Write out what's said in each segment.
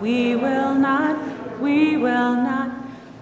We will not, we will not,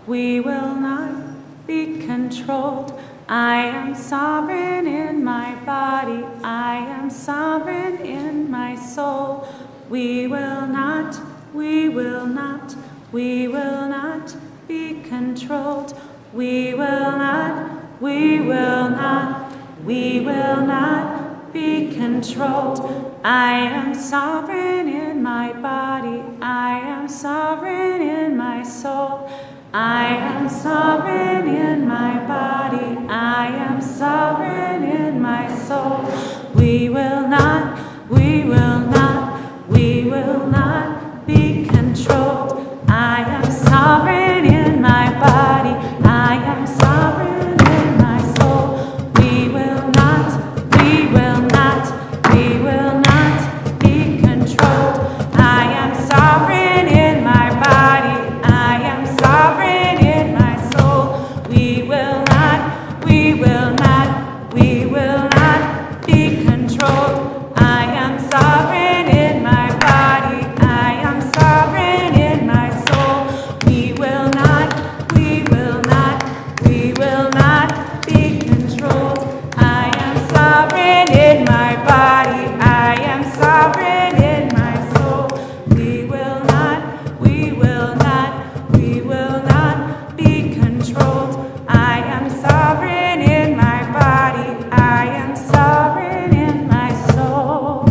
we will not be controlled. I am sovereign in my body. I am sovereign in my soul. We will not, we will not, we will not be controlled. We will not, we will not, we will not be controlled. I am sovereign in my body. I am sovereign in my soul. I am sovereign in my body. I am sovereign in my soul. We will not, we will not, we will not be controlled. I am sovereign in my body. I am sovereign in my soul. We will not, we will not, we will not be controlled. I am sovereign in my body. I am sovereign in my soul. We will not, we will not, we will not be controlled. I am sovereign in my body. I am sovereign in my soul. We will not, we will not, we will not be controlled. I am sovereign in my body. I am sovereign in my soul. We will not, we will not, we will not be controlled. I am sovereign in my body. I am sovereign in my soul.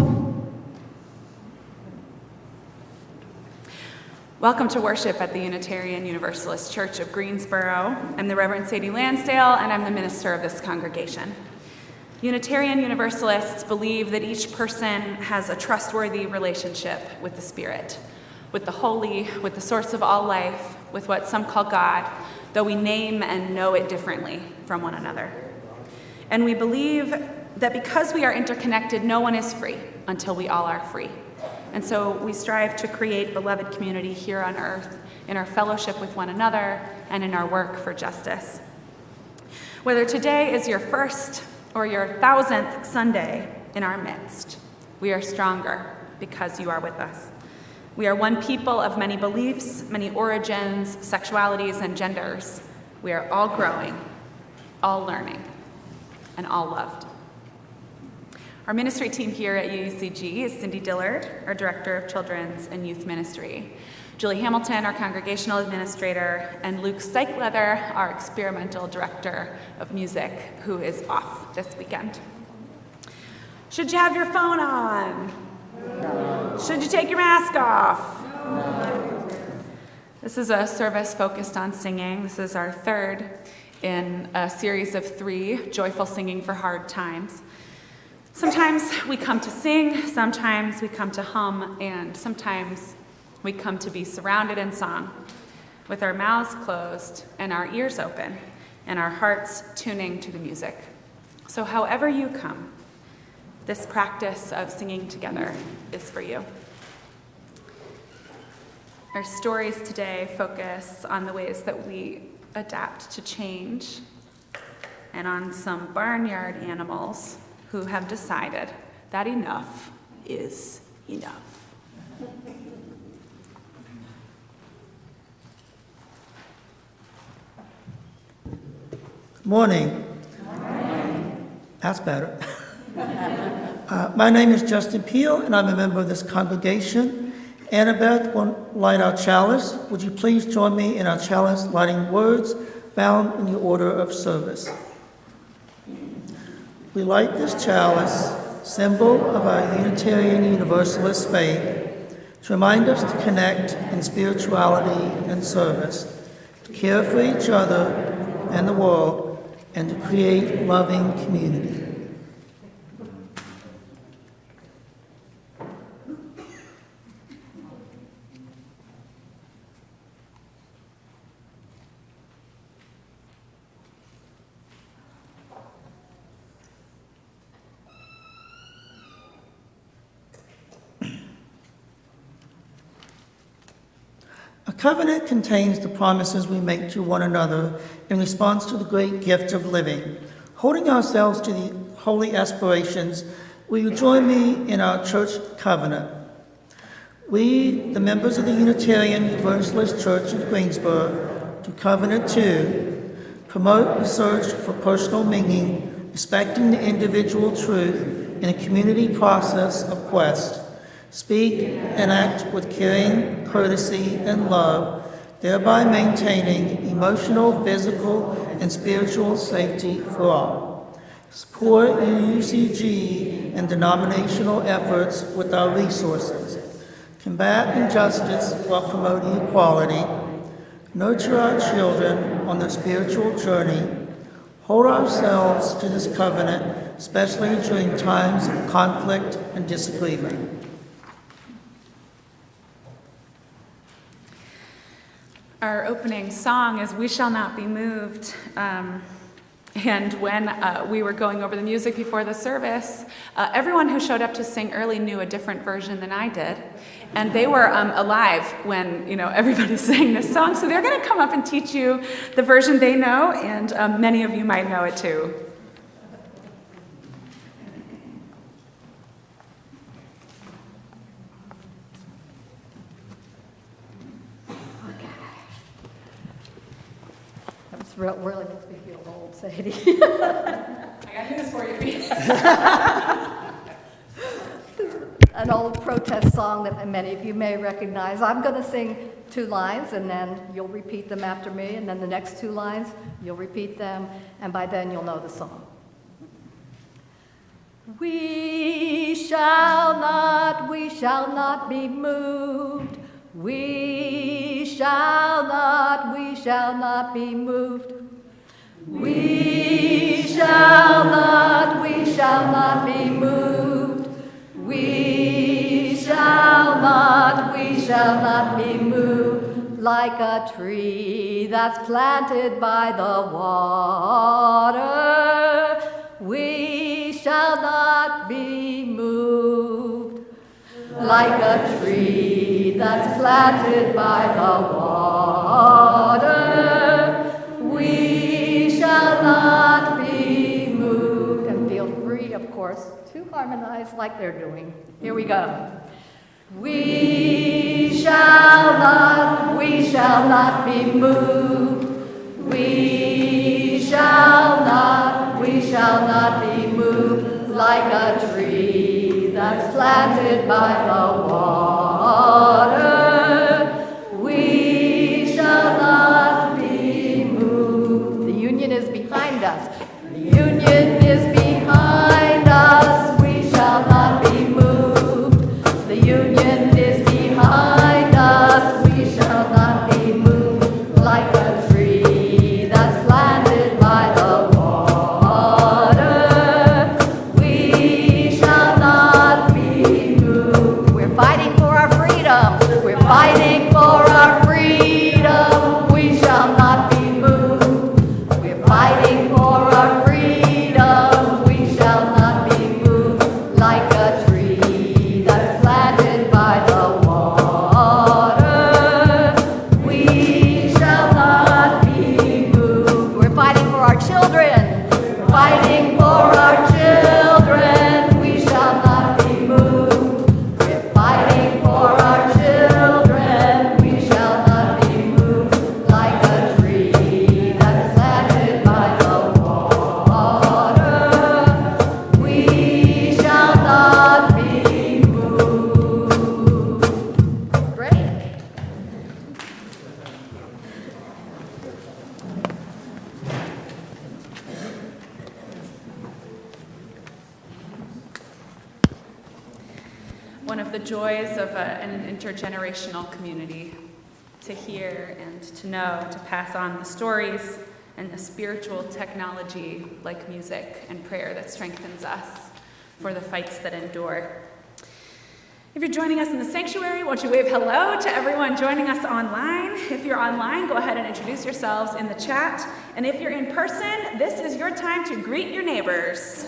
Welcome to worship at the Unitarian Universalist Church of Greensboro. I'm the Reverend Sadie Lansdale, and I'm the minister of this congregation. Unitarian Universalists believe that each person has a trustworthy relationship with the Spirit, with the holy, with the source of all life, with what some call God, though we name and know it differently from one another. And we believe that because we are interconnected, no one is free until we all are free. And so we strive to create beloved community here on earth in our fellowship with one another and in our work for justice. Whether today is your first or your 1,000th Sunday in our midst, we are stronger because you are with us. We are one people of many beliefs, many origins, sexualities, and genders. We are all growing, all learning, and all loved. Our ministry team here at UUCG is Cindy Dillard, our Director of Children's and Youth Ministry, Julie Hamilton, our Congregational Administrator, and Luke Steichleather, our Experimental Director of Music, who is off this weekend. Should you have your phone on? No. Should you take your mask off? No. This is a service focused on singing. This is our third in a series of 3, Joyful Singing for Hard Times. Sometimes we come to sing, sometimes we come to hum, and sometimes we come to be surrounded in song, with our mouths closed and our ears open, and our hearts tuning to the music. So however you come, this practice of singing together is for you. Our stories today focus on the ways that we adapt to change, and on some barnyard animals who have decided that enough is enough. Morning. That's better. My name is Justin Peel, and I'm a member of this congregation. Annabeth will light our chalice. Would you please join me in our chalice lighting words found in the order of service? We light this chalice, symbol of our Unitarian Universalist faith, to remind us to connect in spirituality and service, to care for each other and the world, and to create loving community. A covenant contains the promises we make to one another in response to the great gift of living. Holding ourselves to the holy aspirations, will you join me in our church covenant? We, the members of the Unitarian Universalist Church of Greensboro, do covenant to promote research for personal meaning, respecting the individual truth in a community process of quest, speak and act with caring, courtesy, and love, thereby maintaining emotional, physical, and spiritual safety for all. Support UUCG and denominational efforts with our resources. Combat injustice while promoting equality. Nurture our children on their spiritual journey. Hold ourselves to this covenant, especially during times of conflict and disagreement. Our opening song is "We Shall Not Be Moved." And when we were going over the music before the service, everyone who showed up to sing early knew a different version than I did. And they were alive when everybody sang this song. So they're going to come up and teach you the version they know, and many of you might know it too. Really makes me feel old, Sadie. I got news for you. An old protest song that many of you may recognize. I'm going to sing 2 lines, and then you'll repeat them after me, and then the next 2 lines, you'll repeat them, and by then you'll know the song. We shall not be moved. We shall not be moved. We shall not be moved. We shall not be moved like a tree that's planted by the water. We shall not be moved like a tree that's planted by the water. We shall not be moved. And feel free, of course, to harmonize like they're doing. Here we go. We shall not be moved. We shall not be moved like a tree that's planted by the water. We shall not be moved. The Union is behind us. The Union is behind us. We shall not be moved. The Union is behind us. We shall not be moved like a tree that's planted by the water. We shall not be moved. We're fighting for our freedom. We're fighting for our freedom. We shall not be moved. We're fighting for our freedom. We shall not be moved like a tree that's planted by the water. We shall not be moved. We're fighting for our children. We're fighting for our children. We shall not be moved. We're fighting for our children. We shall not be moved like a tree that's planted by the water. We shall not be moved. Great. One of the joys of an intergenerational community, to hear and to know, to pass on the stories and the spiritual technology like music and prayer that strengthens us for the fights that endure. If you're joining us in the sanctuary, won't you wave hello to everyone joining us online? If you're online, go ahead and introduce yourselves in the chat. And if you're in person, this is your time to greet your neighbors.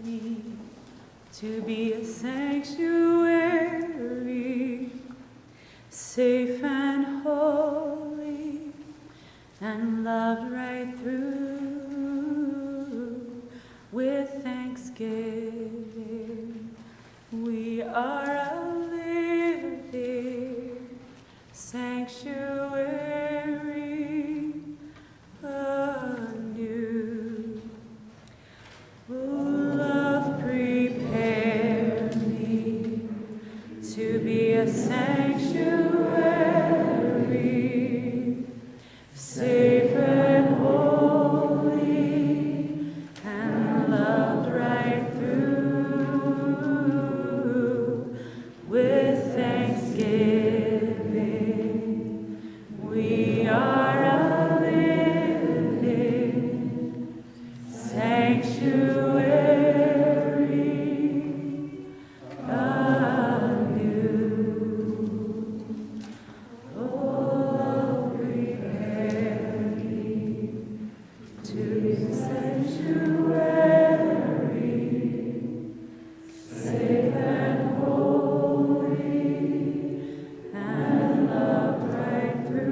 me to be a sanctuary, safe and holy, and loved right through. With thanksgiving, we are a living sanctuary anew. Oh, love, prepare me to be a sanctuary, safe and holy, and loved right through. With thanksgiving, we are a living sanctuary anew. Oh, prepare me to be a sanctuary, safe and holy, and loved right through.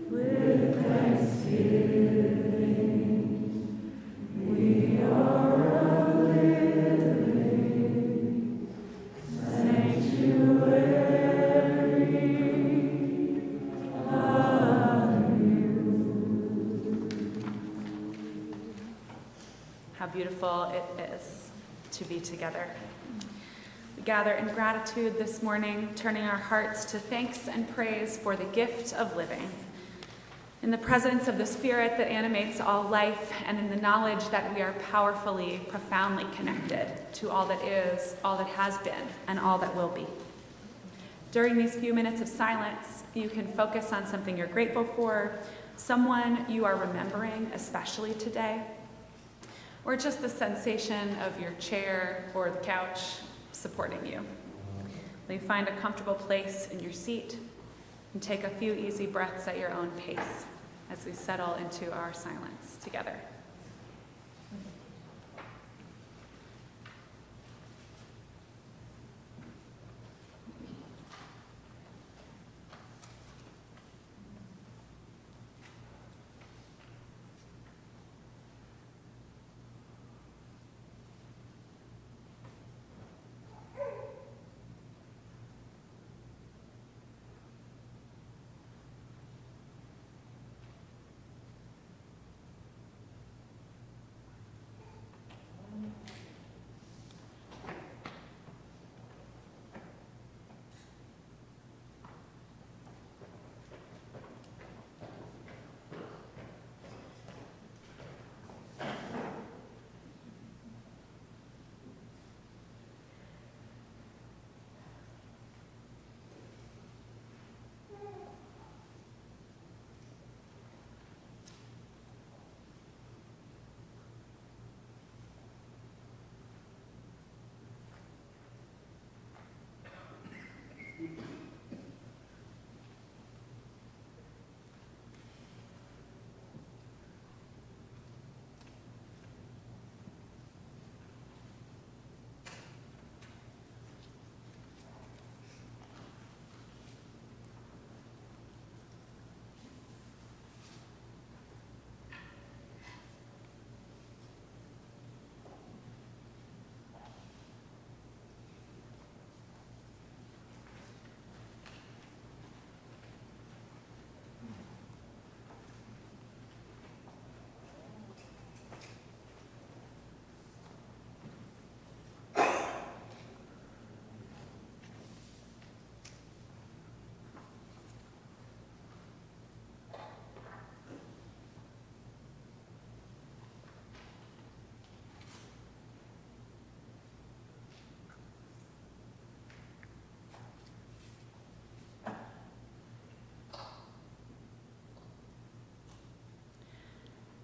With thanksgiving, we are a living sanctuary anew. How beautiful it is to be together. We gather in gratitude this morning, turning our hearts to thanks and praise for the gift of living, in the presence of the Spirit that animates all life, and in the knowledge that we are powerfully, profoundly connected to all that is, all that has been, and all that will be. During these few minutes of silence, you can focus on something you're grateful for, someone you are remembering, especially today, or just the sensation of your chair or the couch supporting you. Will you find a comfortable place in your seat and take a few easy breaths at your own pace as we settle into our silence together.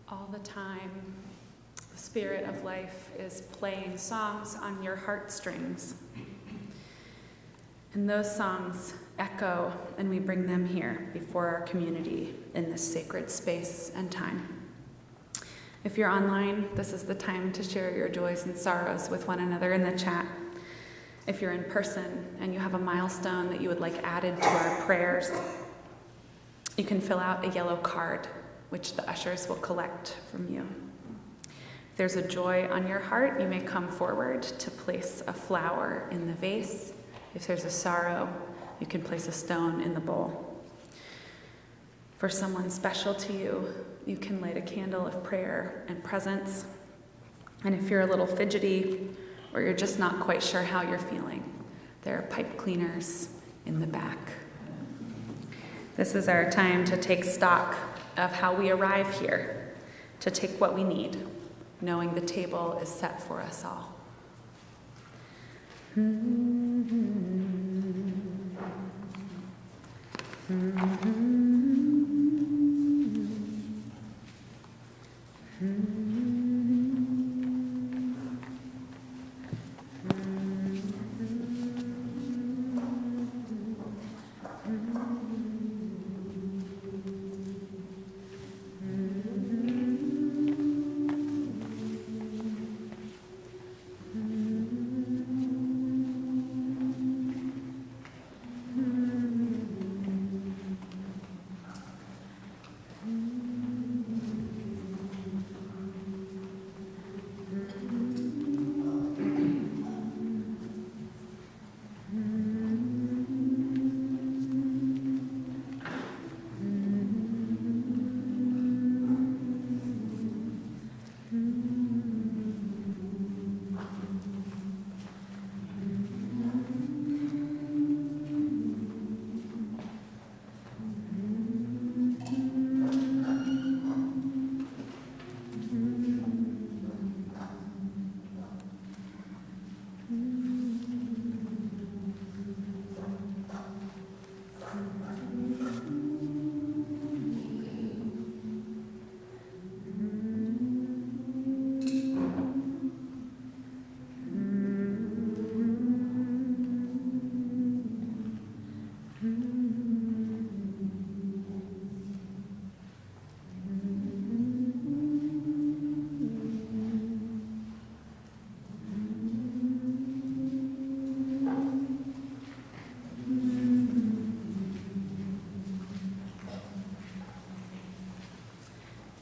All the time, the Spirit of life is playing songs on your heartstrings. And those songs echo, and we bring them here before our community in this sacred space and time. If you're online, this is the time to share your joys and sorrows with one another in the chat. If you're in person and you have a milestone that you would like added to our prayers, you can fill out a yellow card, which the ushers will collect from you. If there's a joy on your heart, you may come forward to place a flower in the vase. If there's a sorrow, you can place a stone in the bowl. For someone special to you, you can light a candle of prayer and presence. And if you're a little fidgety or you're just not quite sure how you're feeling, there are pipe cleaners in the back. This is our time to take stock of how we arrive here, to take what we need, knowing the table is set for us all.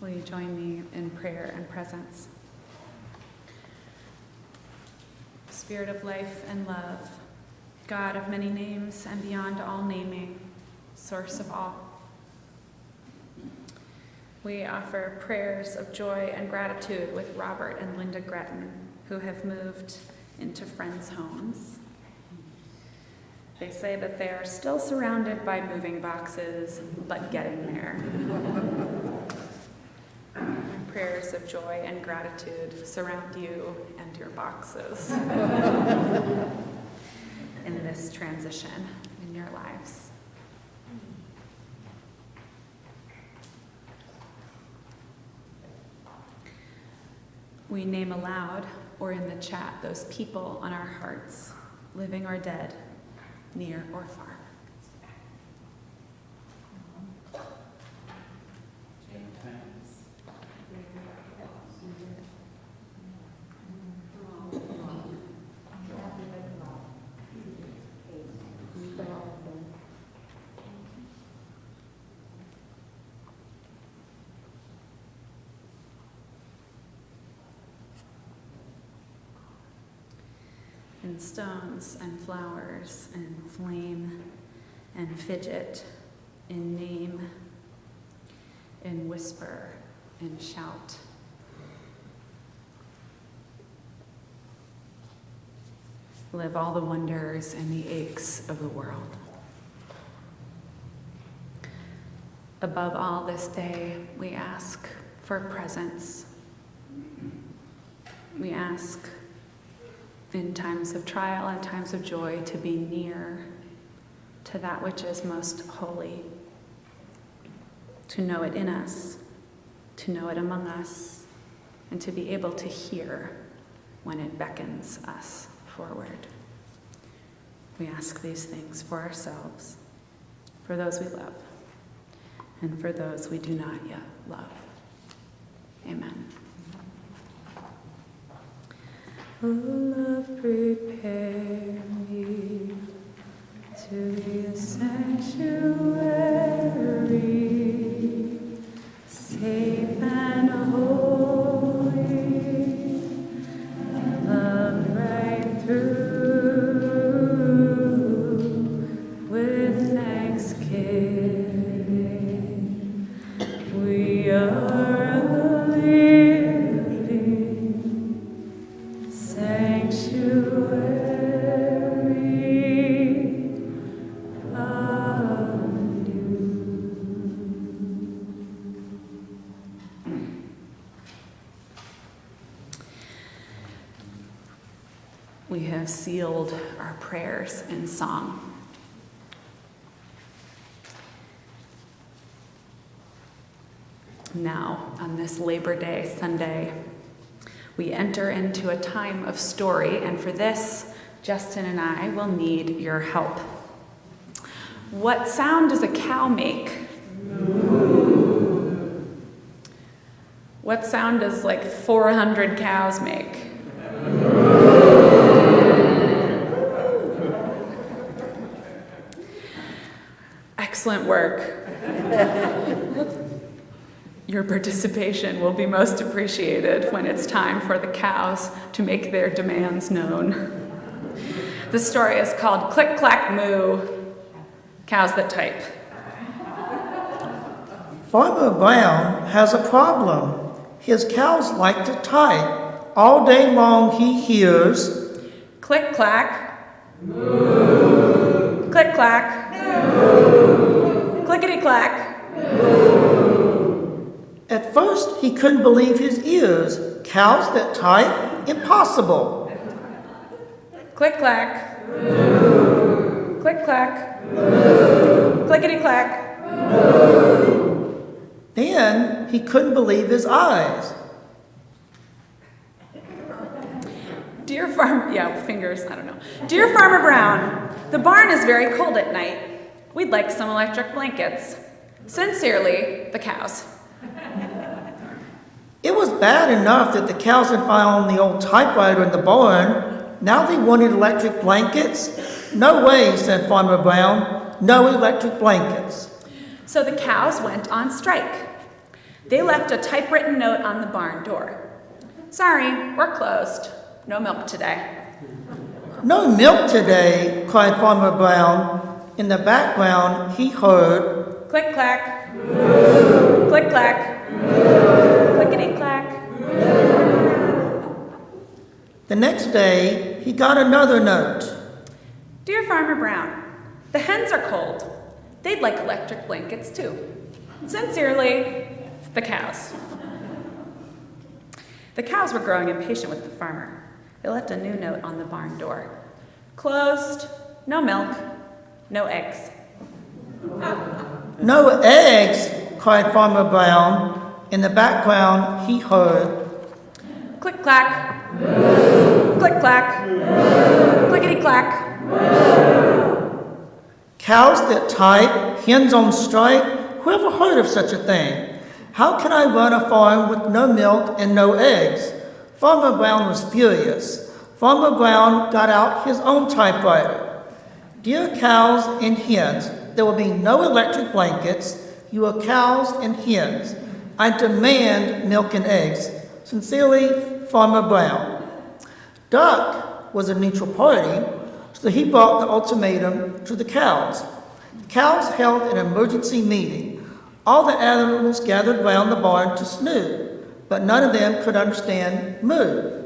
Will you join me in prayer and presence? Spirit of life and love, God of many names and beyond all naming, source of all. We offer prayers of joy and gratitude with Robert and Linda Gretton, who have moved into friends' homes. They say that they are still surrounded by moving boxes, but getting there. Prayers of joy and gratitude surround you and your boxes in this transition in your lives. We name aloud or in the chat those people on our hearts, living or dead, near or far. In stones and flowers and flame and fidget, in name, in whisper and shout. Live all the wonders and the aches of the world. Above all this day, we ask for presence. We ask in times of trial and times of joy to be near to that which is most holy, to know it in us, to know it among us, and to be able to hear when it beckons us forward. We ask these things for ourselves, for those we love, and for those we do not yet love. Amen. O love, prepare me to be a sanctuary, safe and holy, love right through, with thanksgiving. We are the living sanctuary of you. We have sealed our prayers in song. Now, on this Labor Day Sunday, we enter into a time of story, and for this, Justin and I will need your help. What sound does a cow make? What sound does like 400 cows make? Excellent work. Your participation will be most appreciated when it's time for the cows to make their demands known. The story is called Click, Clack, Moo, Cows That Type. Farmer Brown has a problem. His cows like to type. All day long he hears, Click, clack. Moo. Click, clack. Moo. Clickety, clack. At first, he couldn't believe his ears. Cows that type? Impossible. Click, clack. Moo. Click, clack. Moo. Clickety, clack. Then he couldn't believe his eyes. Dear Farmer Brown, the barn is very cold at night. We'd like some electric blankets. Sincerely, the cows. It was bad enough that the cows had found the old typewriter in the barn. Now they wanted electric blankets? No way, said Farmer Brown. No electric blankets. So the cows went on strike. They left a typewritten note on the barn door. Sorry, we're closed. No milk today. No milk today, cried Farmer Brown. In the background, he heard, Click, clack. Moo. Click, clack. Moo. Clickety, clack. The next day, he got another note. Dear Farmer Brown, the hens are cold. They'd like electric blankets too. Sincerely, the cows. The cows were growing impatient with the farmer. They left a new note on the barn door. Closed, no milk, no eggs. No eggs, cried Farmer Brown. In the background, he heard, Click, clack. Moo. Click, clack. Moo. Clickety, clack. Cows that type, hens on strike, whoever heard of such a thing? How can I run a farm with no milk and no eggs? Farmer Brown was furious. Farmer Brown got out his own typewriter. Dear cows and hens, there will be no electric blankets. You are cows and hens. I demand milk and eggs. Sincerely, Farmer Brown. Duck was a neutral party, so he brought the ultimatum to the cows. The cows held an emergency meeting. All the animals gathered round the barn to snoo, but none of them could understand moo.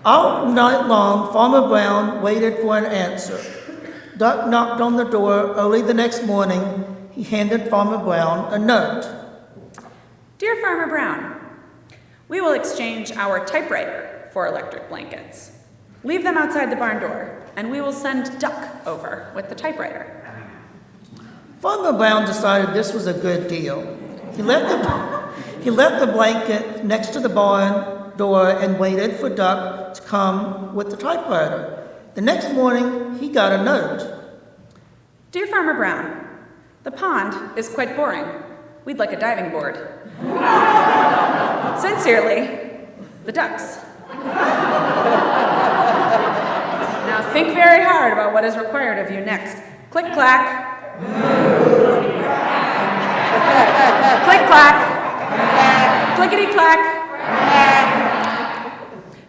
All night long, Farmer Brown waited for an answer. Duck knocked on the door early the next morning. He handed Farmer Brown a note. Dear Farmer Brown, we will exchange our typewriter for electric blankets. Leave them outside the barn door, and we will send Duck over with the typewriter. Farmer Brown decided this was a good deal. He left the blanket next to the barn door and waited for Duck to come with the typewriter. The next morning, he got a note. Dear Farmer Brown, the pond is quite boring. We'd like a diving board. Sincerely, the ducks. Now think very hard about what is required of you next. Click, clack. Click, clack. Clickety, clack.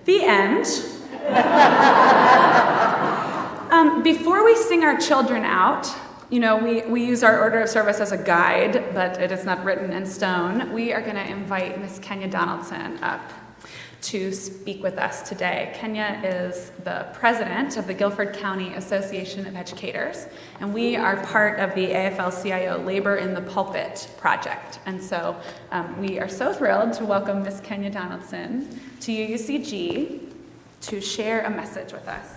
The end. Before we sing our children out, we use our order of service as a guide, but it is not written in stone. We are going to invite Miss Kenya Donaldson up to speak with us today. Kenya is the president of the Guilford County Association of Educators, and we are part of the AFL-CIO Labor in the Pulpit project. And so we are so thrilled to welcome Miss Kenya Donaldson to UUCG to share a message with us.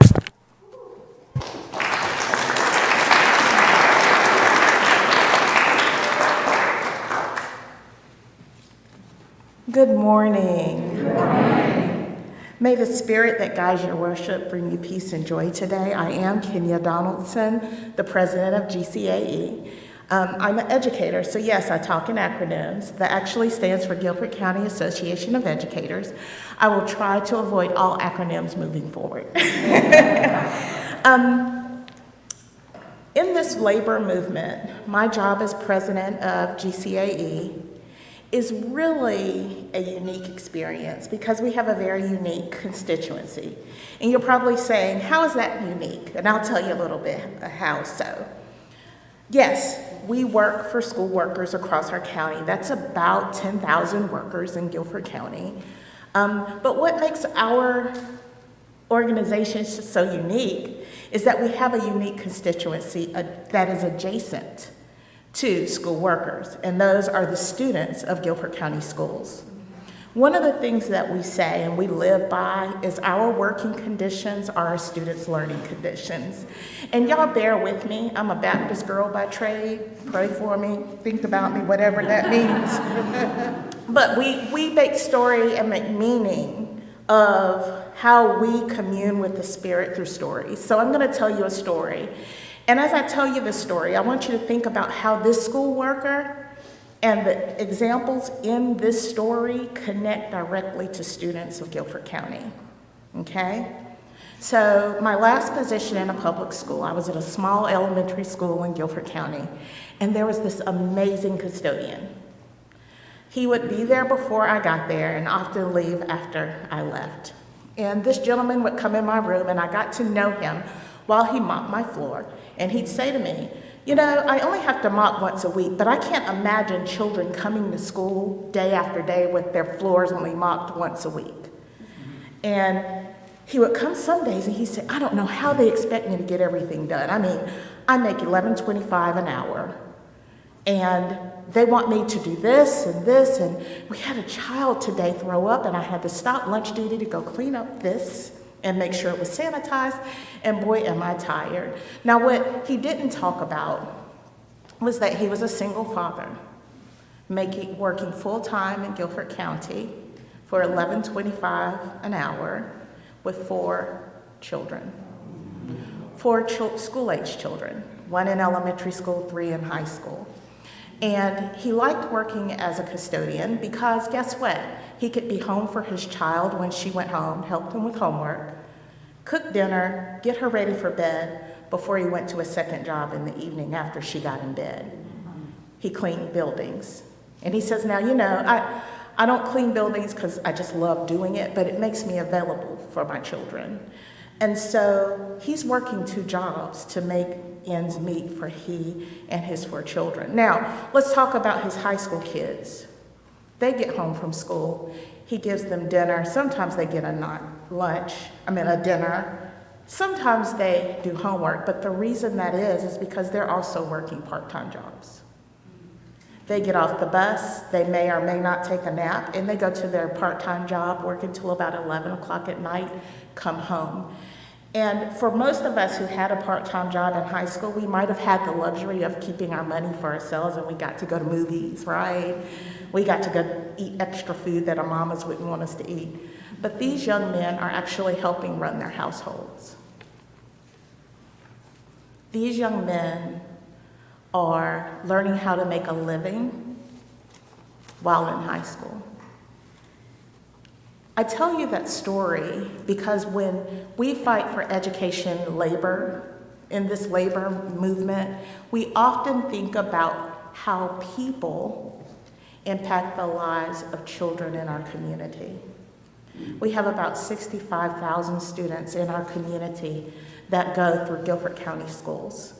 Good morning. Good morning. May the spirit that guides your worship bring you peace and joy today. I am Kenya Donaldson, the president of GCAE. I'm an educator, so yes, I talk in acronyms. That actually stands for Guilford County Association of Educators. I will try to avoid all acronyms moving forward. In this labor movement, my job as president of GCAE is really a unique experience because we have a very unique constituency. And you're probably saying, how is that unique? And I'll tell you a little bit how so. Yes, we work for school workers across our county. That's about 10,000 workers in Guilford County. But what makes our organization so unique is that we have a unique constituency that is adjacent to school workers, and those are the students of Guilford County Schools. One of the things that we say and we live by is our working conditions are our students' learning conditions. And y'all bear with me, I'm a Baptist girl by trade, pray for me, think about me, whatever that means. But we make story and make meaning of how we commune with the Spirit through stories. So I'm gonna tell you a story. And as I tell you this story, I want you to think about how this school worker and the examples in this story connect directly to students of Guilford County, okay? So my last position in a public school, I was at a small elementary school in Guilford County, and there was this amazing custodian. He would be there before I got there and often leave after I left. And this gentleman would come in my room, and I got to know him while he mopped my floor. And he'd say to me, I only have to mop once a week, but I can't imagine children coming to school day after day with their floors only mopped once a week. And he would come some days and he'd say, I don't know how they expect me to get everything done. I mean, I make $11.25 an hour, and they want me to do this, and we had a child today throw up, and I had to stop lunch duty to go clean up this and make sure it was sanitized, and boy, am I tired. Now, what he didn't talk about was that he was a single father, working full-time in Guilford County for $11.25 an hour with 4 children, 4 school-age children, 1 in elementary school, 3 in high school. And he liked working as a custodian because guess what? He could be home for his child when she went home, helped him with homework, cook dinner, get her ready for bed before he went to a second job in the evening after she got in bed. He cleaned buildings. And he says, now, I don't clean buildings because I just love doing it, but it makes me available for my children. And so he's working 2 jobs to make ends meet for he and his 4 children. Now, let's talk about his high school kids. They get home from school, he gives them dinner. Sometimes they get a dinner. Sometimes they do homework, but the reason that is because they're also working part-time jobs. They get off the bus, they may or may not take a nap, and they go to their part-time job, work until about 11 o'clock at night, come home. And for most of us who had a part-time job in high school, we might have had the luxury of keeping our money for ourselves, and we got to go to movies, right? We got to go eat extra food that our mamas wouldn't want us to eat. But these young men are actually helping run their households. These young men are learning how to make a living while in high school. I tell you that story because when we fight for education labor, in this labor movement, we often think about how people impact the lives of children in our community. We have about 65,000 students in our community that go through Guilford County schools.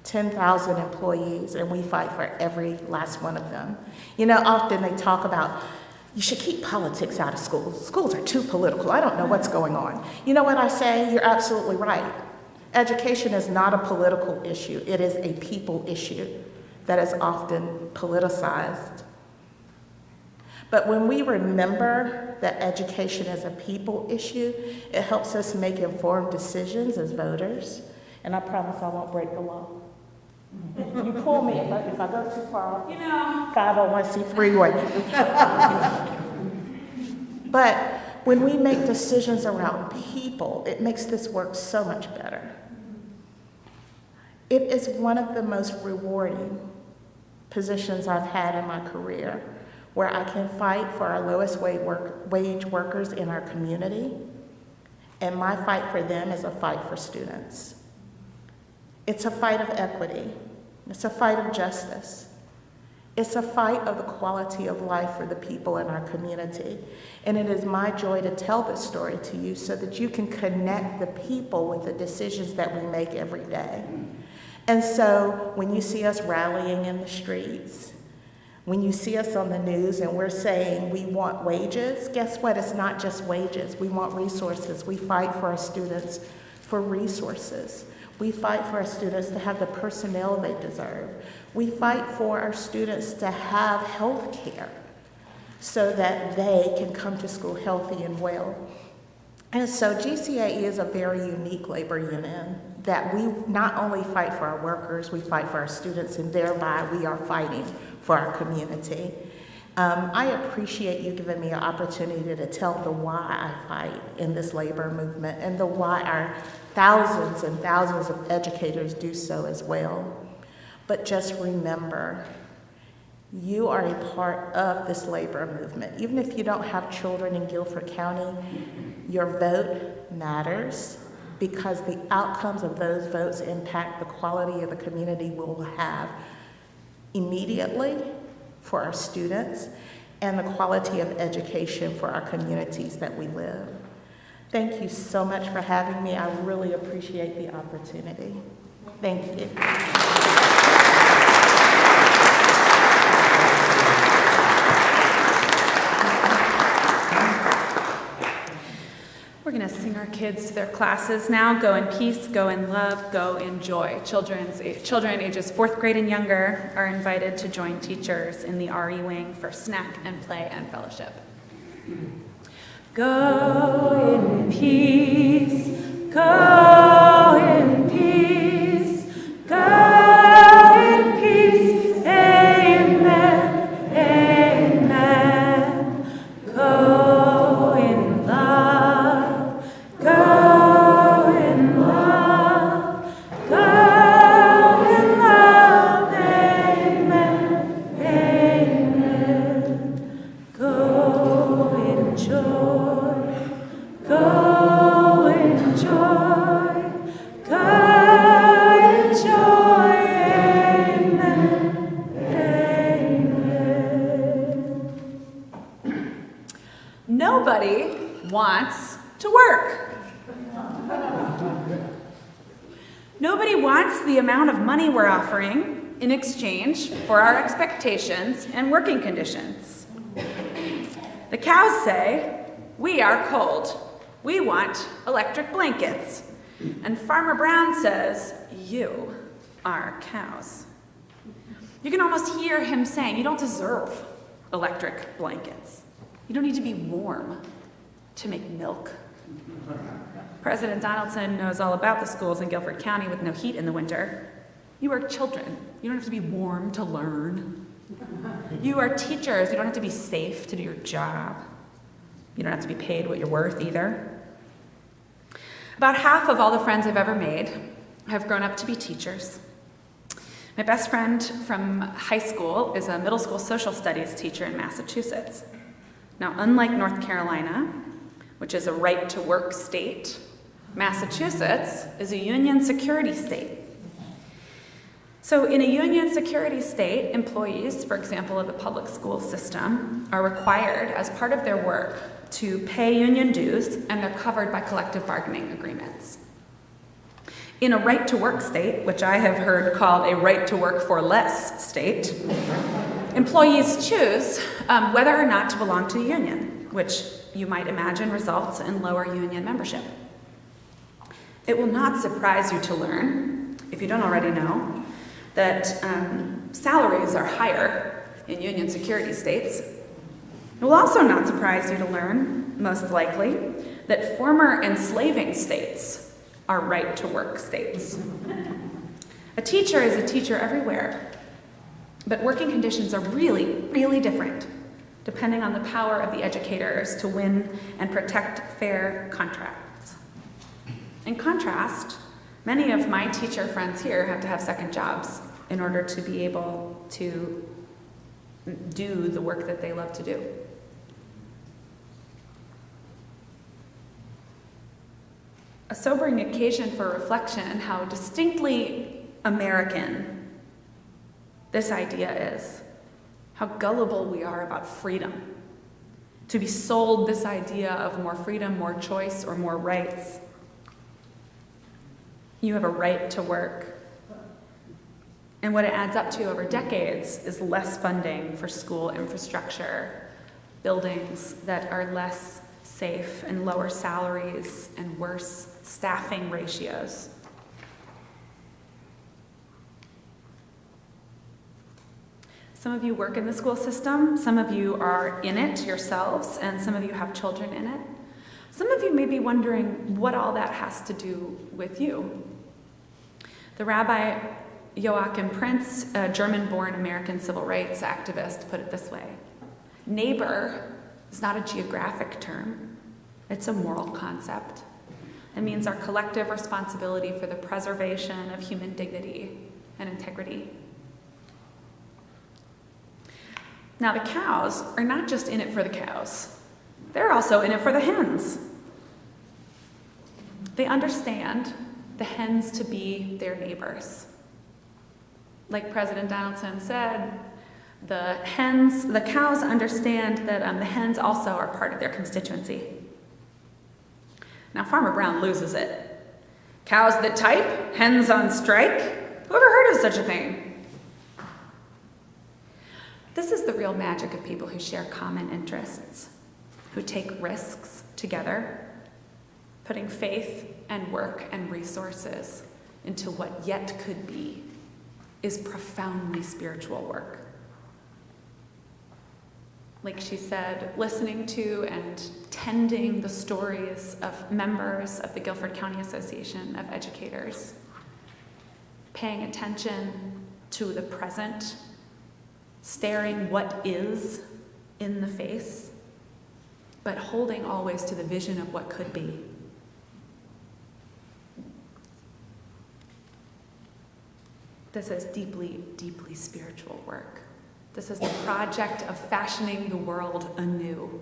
10,000 employees, and we fight for every last one of them. You know, often they talk about, you should keep politics out of schools. Schools are too political. I don't know what's going on. You know what I say? You're absolutely right. Education is not a political issue. It is a people issue that is often politicized. But when we remember that education is a people issue, it helps us make informed decisions as voters. And I promise I won't break the law. You pull me if I go too far off. You know. 501c3 way. But when we make decisions around people, it makes this work so much better. It is one of the most rewarding positions I've had in my career, where I can fight for our lowest wage workers in our community, and my fight for them is a fight for students. It's a fight of equity. It's a fight of justice. It's a fight of the quality of life for the people in our community. And it is my joy to tell this story to you so that you can connect the people with the decisions that we make every day. And so when you see us rallying in the streets, when you see us on the news and we're saying we want wages, guess what? It's not just wages. We want resources. We fight for our students for resources. We fight for our students to have the personnel they deserve. We fight for our students to have health care so that they can come to school healthy and well. And so GCAE is a very unique labor union that we not only fight for our workers, we fight for our students, and thereby we are fighting for our community. I appreciate you giving me an opportunity to tell the why I fight in this labor movement and the why our thousands and thousands of educators do so as well. But just remember, you are a part of this labor movement. Even if you don't have children in Guilford County, your vote matters because the outcomes of those votes impact the quality of the community we will have immediately for our students and the quality of education for our communities that we live. Thank you so much for having me. I really appreciate the opportunity. Thank you. We're going to sing our kids to their classes now. Go in peace, go in love, go in joy. Children ages 4th grade and younger are invited to join teachers in the RE wing for snack and play and fellowship. Go in peace, go in peace, go in peace, amen, amen. Go in love, go in love, go in love, amen, amen. Go in joy, go in joy, go in joy, amen, amen. Nobody wants to work. Nobody wants the amount of money we're offering in exchange for our expectations and working conditions. The cows say, "We are cold. We want electric blankets." And Farmer Brown says, "You are cows." You can almost hear him saying, "You don't deserve electric blankets. You don't need to be warm to make milk." President Donaldson knows all about the schools in Guilford County with no heat in the winter. You are children. You don't have to be warm to learn. You are teachers. You don't have to be safe to do your job. You don't have to be paid what you're worth either. About half of all the friends I've ever made have grown up to be teachers. My best friend from high school is a middle school social studies teacher in Massachusetts. Now, unlike North Carolina, which is a right-to-work state. Massachusetts is a union security state. So in a union security state, employees, for example, of the public school system, are required as part of their work to pay union dues, and they're covered by collective bargaining agreements. In a right-to-work state, which I have heard called a right-to-work-for-less state, employees choose whether or not to belong to a union, which you might imagine results in lower union membership. It will not surprise you to learn, if you don't already know, that salaries are higher in union security states. It will also not surprise you to learn, most likely, that former enslaving states are right-to-work states. A teacher is a teacher everywhere, but working conditions are really, really different, depending on the power of the educators to win and protect fair contracts. In contrast, many of my teacher friends here have to have second jobs in order to be able to do the work that they love to do. A sobering occasion for reflection how distinctly American this idea is, how gullible we are about freedom. To be sold this idea of more freedom, more choice, or more rights. You have a right to work. And what it adds up to over decades is less funding for school infrastructure, buildings that are less safe, and lower salaries and worse staffing ratios. Some of you work in the school system, some of you are in it yourselves, and some of you have children in it. Some of you may be wondering what all that has to do with you. The Rabbi Joachim Prince, a German-born American civil rights activist, put it this way: neighbor is not a geographic term, it's a moral concept. It means our collective responsibility for the preservation of human dignity and integrity. Now, the cows are not just in it for the cows, they're also in it for the hens. They understand the hens to be their neighbors. Like President Donaldson said, the cows understand that the hens also are part of their constituency. Now, Farmer Brown loses it. Cows that type, hens on strike. Whoever heard of such a thing? This is the real magic of people who share common interests, who take risks together, putting faith and work and resources into what yet could be is profoundly spiritual work. Like she said, listening to and tending the stories of members of the Guilford County Association of Educators, paying attention to the present, staring what is in the face, but holding always to the vision of what could be. This is deeply, deeply spiritual work. This is the project of fashioning the world anew.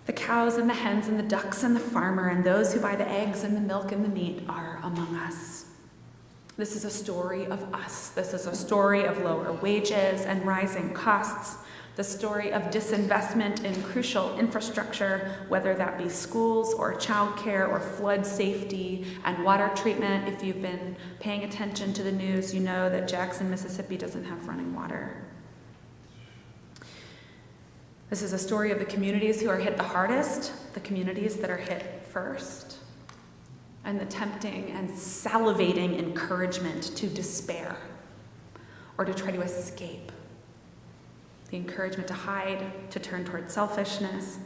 The cows and the hens and the ducks and the farmer and those who buy the eggs and the milk and the meat are among us. This is a story of us. This is a story of lower wages and rising costs. The story of disinvestment in crucial infrastructure, whether that be schools or childcare or flood safety and water treatment. If you've been paying attention to the news, you know that Jackson, Mississippi doesn't have running water. This is a story of the communities who are hit the hardest, the communities that are hit first, and the tempting and salivating encouragement to despair or to try to escape. The encouragement to hide, to turn toward selfishness.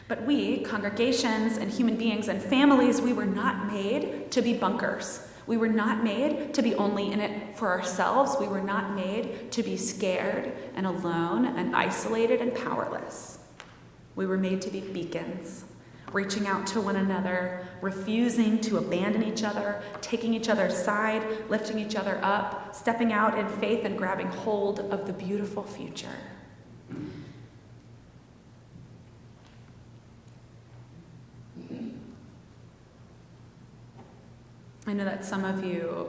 But we, congregations and human beings and families, we were not made to be bunkers. We were not made to be only in it for ourselves. We were not made to be scared and alone and isolated and powerless. We were made to be beacons, reaching out to one another, refusing to abandon each other, taking each other's side, lifting each other up, stepping out in faith and grabbing hold of the beautiful future. I know that some of you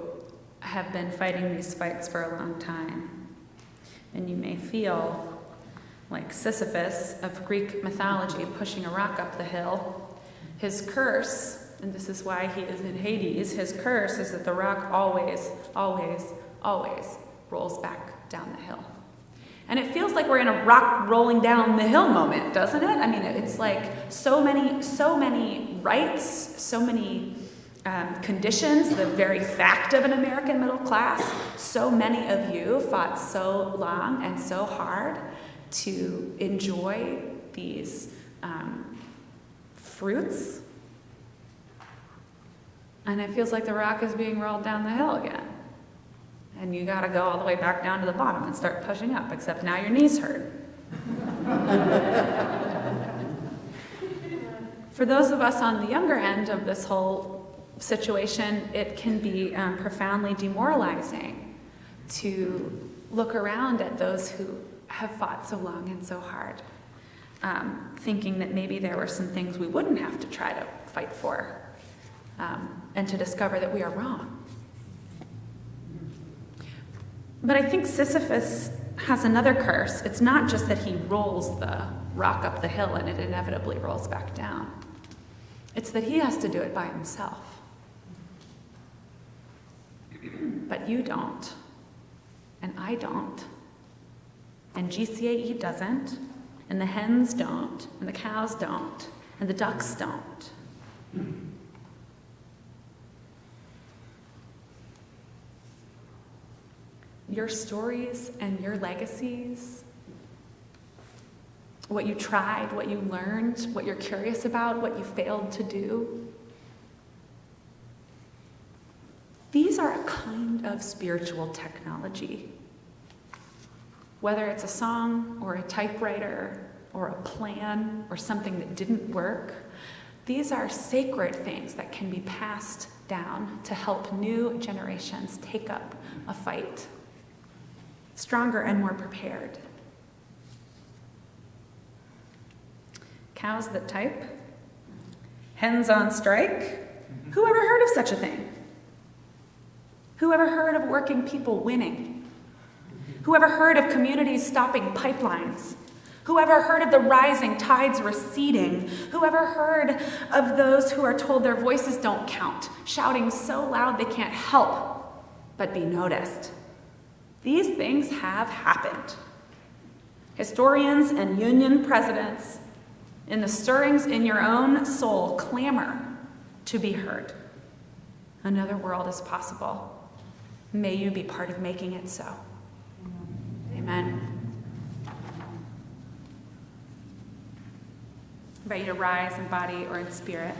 have been fighting these fights for a long time, and you may feel like Sisyphus of Greek mythology pushing a rock up the hill. His curse, and this is why he is in Hades, his curse is that the rock always, always, always rolls back down the hill. And it feels like we're in a rock rolling down the hill moment, doesn't it? I mean, it's like so many rights, so many conditions, the very fact of an American middle class. So many of you fought so long and so hard to enjoy these fruits. And it feels like the rock is being rolled down the hill again. And you gotta go all the way back down to the bottom and start pushing up, except now your knees hurt. For those of us on the younger end of this whole situation, it can be profoundly demoralizing to look around at those who have fought so long and so hard, thinking that maybe there were some things we wouldn't have to try to fight for, and to discover that we are wrong. But I think Sisyphus has another curse. It's not just that he rolls the rock up the hill and it inevitably rolls back down. It's that he has to do it by himself. But you don't, and I don't, and GCAE doesn't, and the hens don't, and the cows don't, and the ducks don't. Your stories and your legacies, what you tried, what you learned, what you're curious about, what you failed to do, these are a kind of spiritual technology. Whether it's a song or a typewriter or a plan or something that didn't work, these are sacred things that can be passed down to help new generations take up a fight, stronger and more prepared. Cows that type, hens on strike. Who ever heard of such a thing? Who ever heard of working people winning? Who ever heard of communities stopping pipelines? Who ever heard of the rising tides receding? Who ever heard of those who are told their voices don't count, shouting so loud they can't help but be noticed? These things have happened. Historians and union presidents, in the stirrings in your own soul, clamor to be heard. Another world is possible. May you be part of making it so. Amen. I invite you to rise in body or in spirit.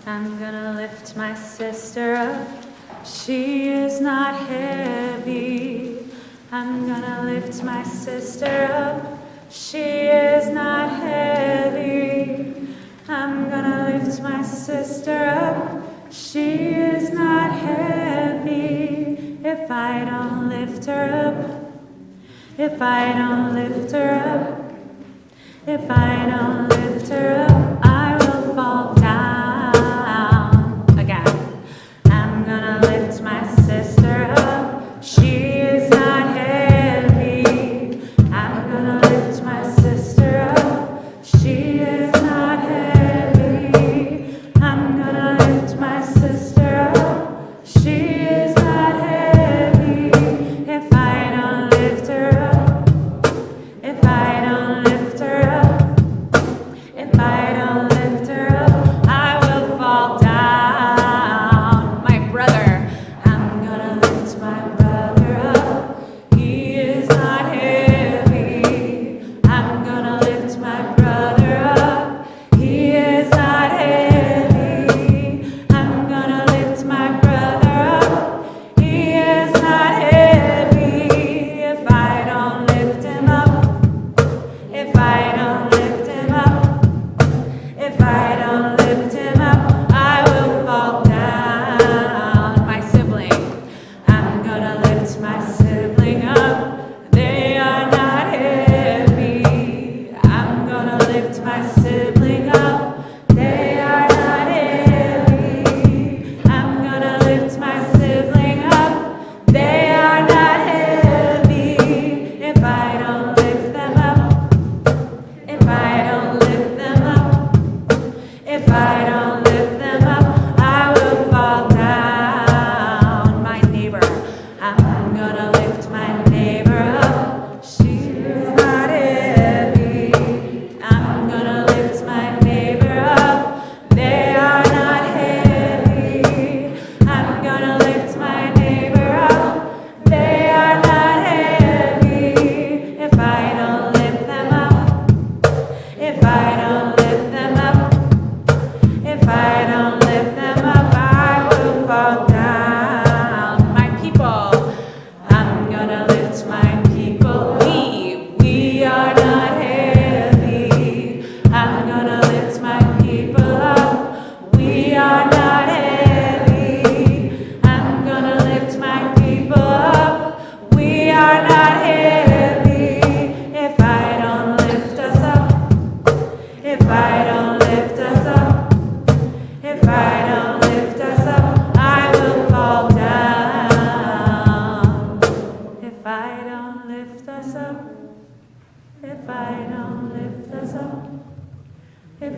I'm gonna lift my sister up. She is not heavy. I'm gonna lift my sister up. She is not heavy. I'm gonna lift my sister up. She is not heavy. If I don't lift her up, if I don't lift her up, if I don't lift her up, I will fall down again. I'm gonna lift my sister up. She is not heavy. I'm gonna lift my sister up. She is not heavy. I'm gonna lift my sister up. She is not heavy. If I don't lift her up, if I don't lift her up, if I don't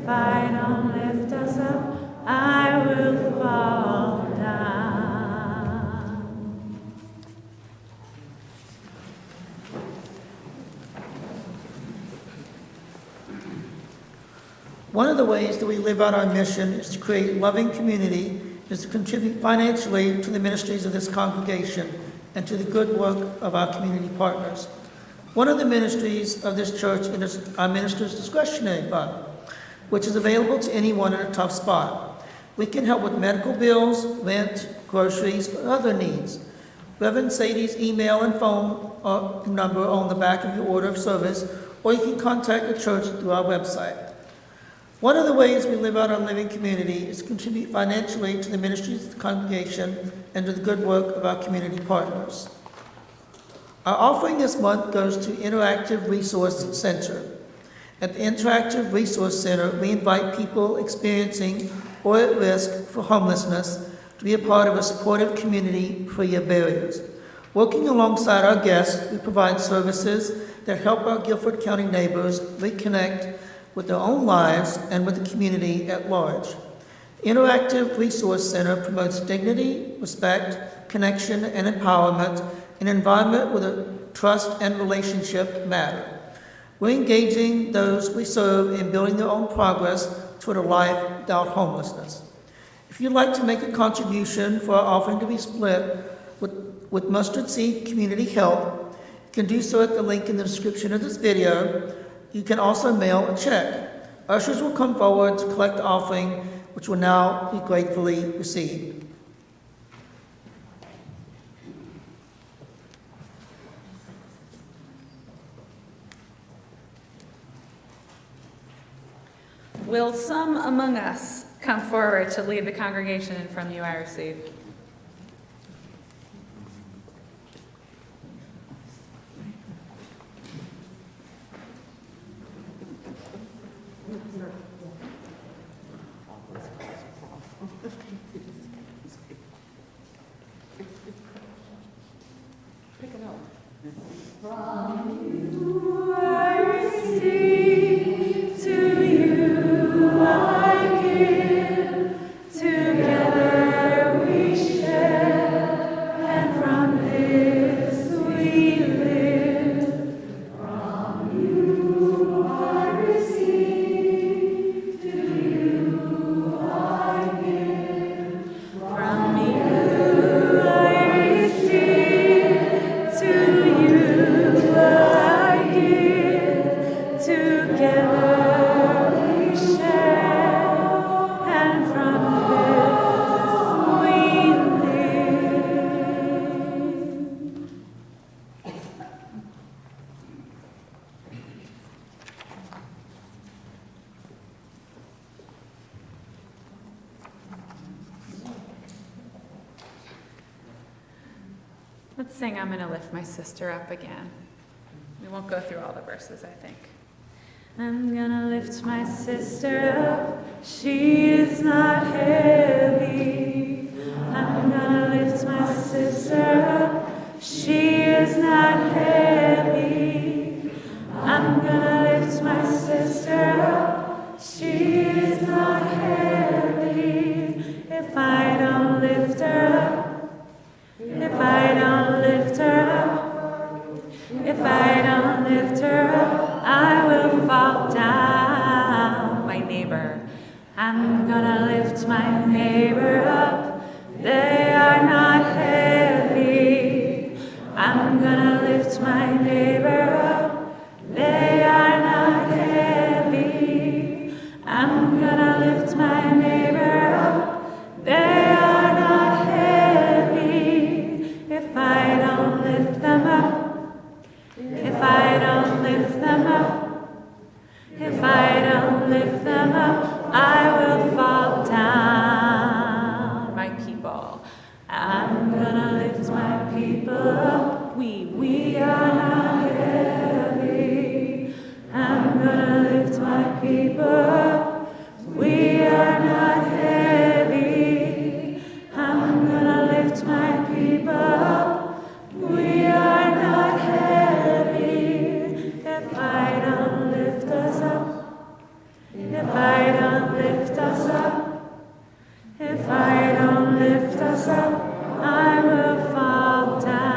If I don't lift us up, I will fall down. One of the ways that we live out our mission is to create loving community, is to contribute financially to the ministries of this congregation and to the good work of our community partners. One of the ministries of this church is our Minister's Discretionary Fund, which is available to anyone in a tough spot. We can help with medical bills, rent, groceries, or other needs. Reverend Sadie's email and phone number are on the back of your order of service, or you can contact the church through our website. One of the ways we live out our living community is to contribute financially to the ministries of the congregation and to the good work of our community partners. Our offering this month goes to Interactive Resource Center. At the Interactive Resource Center, we invite people experiencing or at risk for homelessness to be a part of a supportive community free of barriers. Working alongside our guests, we provide services that help our Guilford County neighbors reconnect with their own lives and with the community at large. Interactive Resource Center promotes dignity, respect, connection, and empowerment in an environment where trust and relationship matter. We're engaging those we serve in building their own progress toward a life without homelessness. If you'd like to make a contribution for our offering to be split with Mustard Seed Community Help, you can do so at the link in the description of this video. You can also mail a check. Ushers will come forward to collect the offering, which will now be gratefully received. Will some among us come forward to lead the congregation in From You I Receive? Let's sing I'm Gonna Lift My Sister Up again. We won't go through all the verses, I think. I'm gonna lift my sister up, she is not heavy. I'm gonna lift my sister up, she is not heavy. I'm gonna lift my sister up, she is not heavy. If I don't lift her up, if I don't lift her up, if I don't lift her up, I will fall down. My neighbor, I'm gonna lift my neighbor up. They are not heavy. I'm gonna lift my neighbor up. They are not heavy. I'm gonna lift my neighbor up. They are not heavy. If I don't lift them up, if I don't lift them up, if I don't lift them up, I will fall down. My people, I'm gonna lift my people up. We are not heavy. I'm gonna lift my people up. We are not heavy. I'm gonna lift my people up. We are not heavy. If I don't lift us up, if I don't looks up, I will fall down.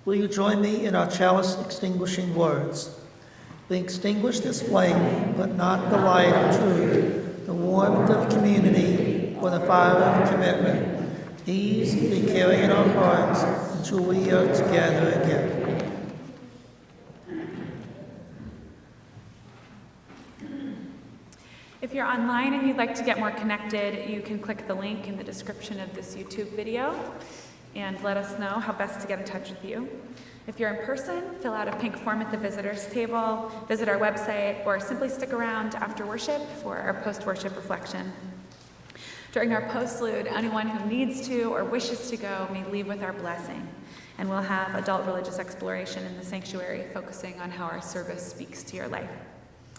Will you join me in our chalice extinguishing words? We extinguish this flame, but not the light of truth, the warmth of community, or the fire of commitment. These we carry in our hearts until we are together again. If you're online and you'd like to get more connected, you can click the link in the description of this YouTube video and let us know how best to get in touch with you. If you're in person, fill out a pink form at the visitors table, visit our website, or simply stick around after worship for our post-worship reflection. During our postlude, anyone who needs to or wishes to go may leave with our blessing, and we'll have adult religious exploration in the sanctuary focusing on how our service speaks to your life.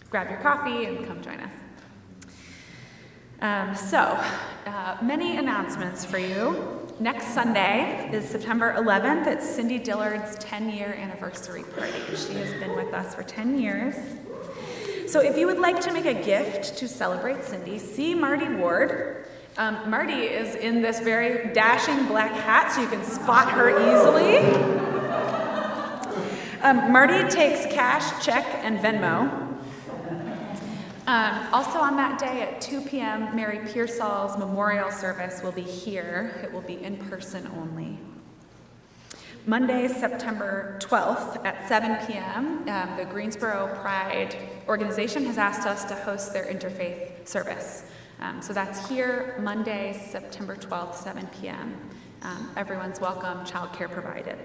Grab your coffee and come join us. Many announcements for you. Next Sunday is September 11th. It's Cindy Dillard's 10-year anniversary party. She has been with us for 10 years. So if you would like to make a gift to celebrate Cindy, see Marty Ward. Marty is in this very dashing black hat, so you can spot her easily. Marty takes cash, check, and Venmo. Also on that day at 2 p.m., Mary Pearsall's memorial service will be here. It will be in person only. Monday, September 12th at 7 p.m., the Greensboro Pride organization has asked us to host their interfaith service. So that's here, Monday, September 12th, 7 p.m. Everyone's welcome, childcare provided.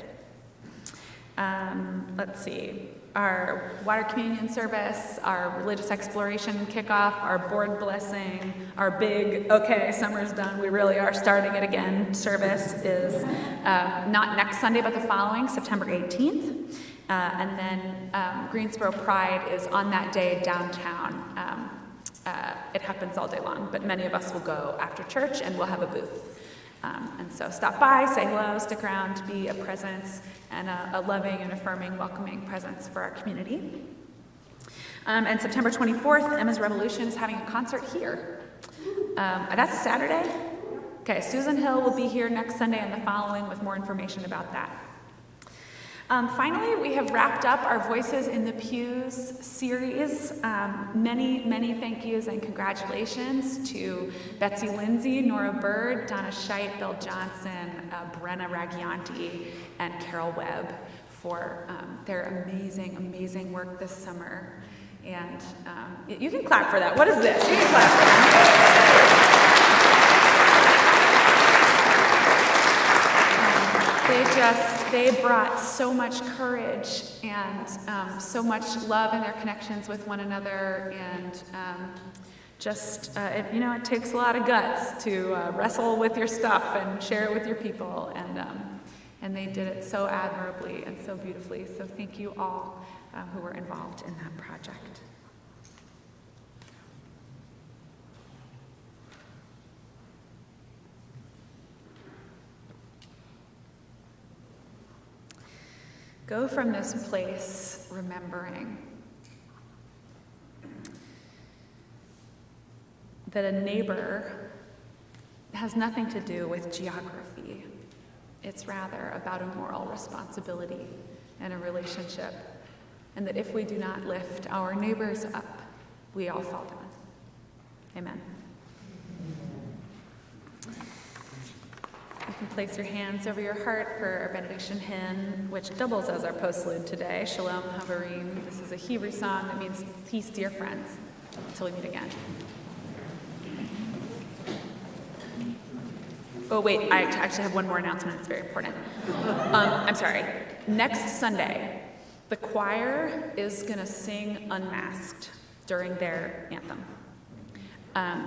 Let's see. Our water communion service, our religious exploration kickoff, our board blessing, our big, okay, summer's done, we really are starting it again service is not next Sunday, but the following, September 18th. And then Greensboro Pride is on that day downtown. It happens all day long, but many of us will go after church and we'll have a booth. And so stop by, say hello, stick around, be a presence and a loving and affirming, welcoming presence for our community. And September 24th, Emma's Revolution is having a concert here. That's a Saturday. Okay, Susan Hill will be here next Sunday and the following with more information about that. Finally, we have wrapped up our Voices in the Pews series. Many thank yous and congratulations to Betsy Lindsay, Nora Bird, Donna Scheidt, Bill Johnson, Brenna Raggianti, and Carol Webb for their amazing work this summer. And you can clap for that. What is this? You can clap for that. They brought so much courage and so much love in their connections with one another, and it takes a lot of guts to wrestle with your stuff and share it with your people, and they did it so admirably and so beautifully. So thank you all who were involved in that project. Go from this place remembering that a neighbor has nothing to do with geography. It's rather about a moral responsibility and a relationship, and that if we do not lift our neighbors up, we all fall down. Amen. You can place your hands over your heart for our benediction hymn, which doubles as our postlude today, Shalom Havarim. This is a Hebrew song that means peace, dear friends, until we meet again. Oh, wait, I actually have one more announcement. It's very important. I'm sorry. Next Sunday, the choir is going to sing unmasked during their anthem.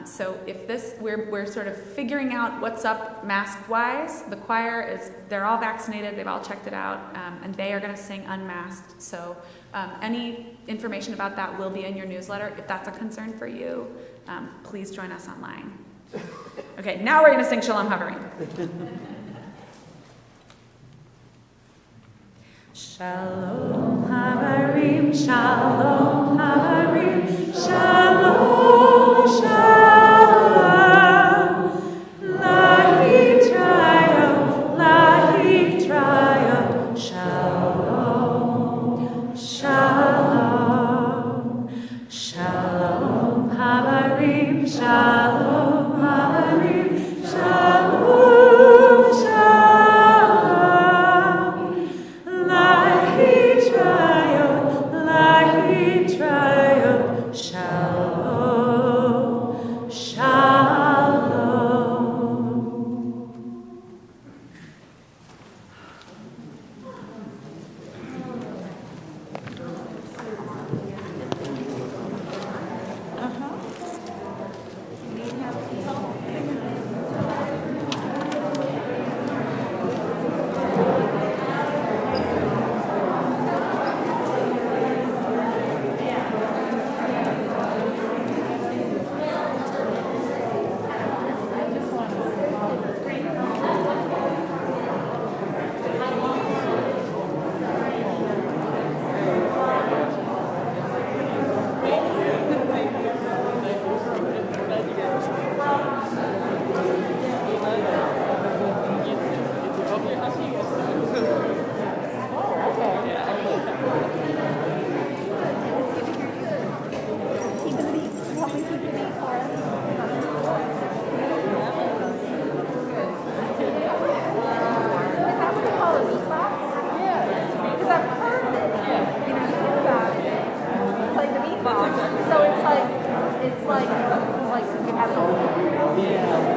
So if we're sort of figuring out what's up mask-wise. The choir they're all vaccinated, they've all checked it out, and they are going to sing unmasked. So any information about that will be in your newsletter. If that's a concern for you, please join us online. Okay, now we're going to sing Shalom Havarim. Shalom Havarim Shalom, Havarim Shalom, Shalom. Lahitrayo, Lahitrayo, Shalom, Shalom, Shalom, Havarim Shalom, Havarim Shalom, Shalom. Lahitrayo, Lahitrayo, Shalom, Shalom. So it's like you have it all.